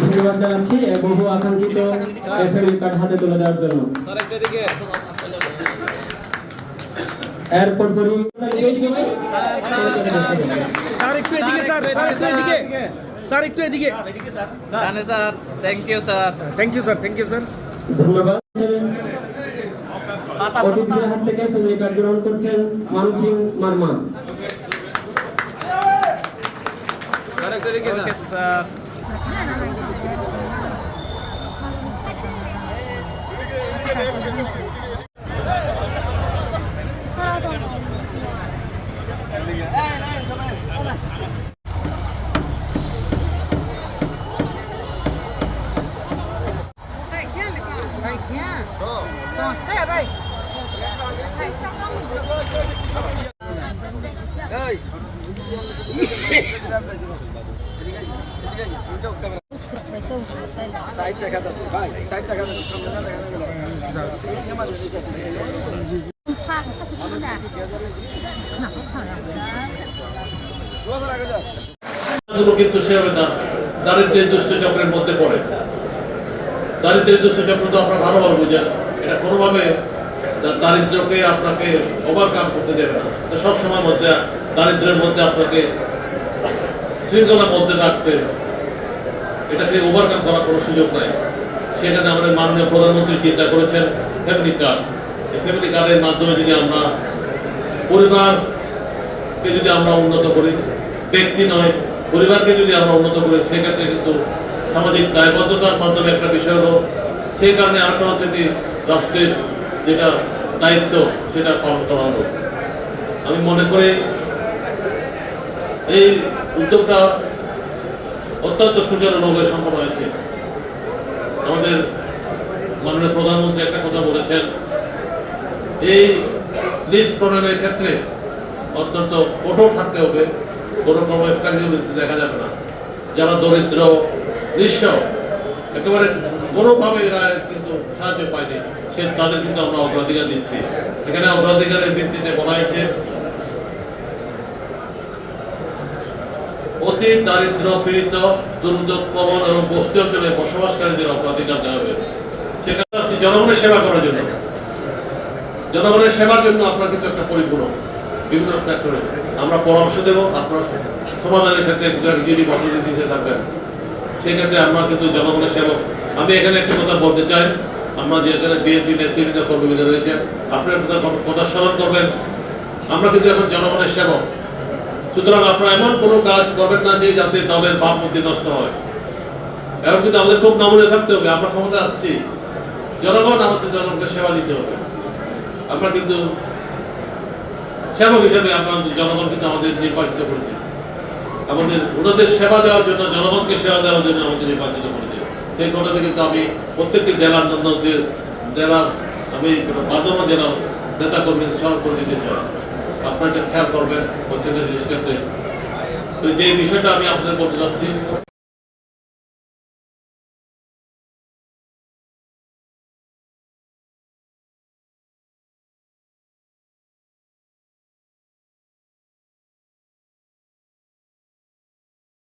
ধন্যবাদ জানাচ্ছি বহু আকাঙ্ক্ষিত রেফারি কার্ড হাতে তুলে দেওয়ার জন্য। এরপর পরই ধন্যবাদ। অতিথিদের হাত থেকে ফ্যামিলি কার্ড গ্রহণ করছেন মানসিং মার্মা। কিন্তু সে হবে না দারিদ্রের দুষ্ট চক্রের মধ্যে পড়ে। দারিদ্রের দুষ্ট চক্র তো আপনারা ভালোভাবে বুঝেন, এটা কোনোভাবে দারিদ্রকে আপনাকে ওভারকাম করতে দেবে না। সবসময় মধ্যে দারিদ্রের মধ্যে আপনাকে শৃঙ্খলার মধ্যে রাখতে, এটাকে ওভারকাম করার কোনো সুযোগ নাই। সেখানে আমাদের মাননীয় প্রধানমন্ত্রী চিন্তা করেছেন ফ্যামিলি কার্ড। এই ফ্যামিলি কার্ডের মাধ্যমে যদি আমরা পরিবারকে যদি আমরা উন্নত করি, ব্যক্তি নয় পরিবারকে যদি আমরা উন্নত করি, সেক্ষেত্রে কিন্তু সামাজিক দায়বদ্ধতার মাধ্যমে একটা বিষয় হলো। সেই কারণে আরেকটা হচ্ছে কি রাষ্ট্রের যেটা দায়িত্ব সেটা পালন করা হলো। আমি মনে করি এই উদ্যোগটা অত্যন্ত সুচারুভাবে সম্পন্ন হয়েছে। আমাদের মাননীয় প্রধানমন্ত্রী একটা কথা বলেছেন, এই লিস্ট প্রণয়নের ক্ষেত্রে অত্যন্ত কঠোর থাকতে হবে, কোনো দেখা যাবে না। যারা দরিদ্র নিঃস্ব একেবারে কোনোভাবে এরা কিন্তু সাহায্য পায়নি, সে তাদের কিন্তু আমরা অগ্রাধিকার দিচ্ছি। এখানে অগ্রাধিকারের ভিত্তিতে বলা হয়েছে অতি দারিদ্র পীড়িত দুর্যোগ প্রবণ এবং বস্তি অঞ্চলে বসবাসকারীদের অগ্রাধিকার দেওয়া হবে। সেখানে জনগণের সেবা করার জন্য, জনগণের সেবার জন্য আপনার কিন্তু একটা পরিপূর্ণ বিভিন্ন সেক্টরে আমরা পরামর্শ দেবো। আপনার সমাধানের ক্ষেত্রে যদি পদ্ধতি দিতে থাকবেন, সেই ক্ষেত্রে আমরা কিন্তু জনগণের সেবক। আমি এখানে একটি কথা বলতে চাই, আমরা যে এখানে বিএনপি নেতৃত্ব কর্মীরা রয়েছে, আপনার কথা স্মরণ করবেন। আমরা কিন্তু এখন জনগণের সেবক, সুতরাং আপনারা এমন কোনো কাজ করবেন না যে যাতে দলের ভাবমূর্তি নষ্ট হয়। এখন কিন্তু আমাদের খুব নমনে থাকতে হবে। আমরা ক্ষমতা আসছি, জনগণ আমাদের জনগণকে সেবা দিতে হবে। আমরা কিন্তু সেবক হিসেবে আমরা জনগণ কিন্তু আমাদের নির্বাচিত করেছে, আমাদের ওনাদের সেবা দেওয়ার জন্য, জনগণকে সেবা দেওয়ার জন্য আমাদের নির্বাচিত করেছে। সেই কথাটা কিন্তু আমি প্রত্যেকটি জেলার জেলার আমি বাদমা জেলার নেতা কর্মী স্মরণ করে দিতে চাই। আপনারা এটা খেয়াল করবেন প্রত্যেকের ক্ষেত্রে। তো যে বিষয়টা আমি আপনাদের বলতে চাচ্ছি,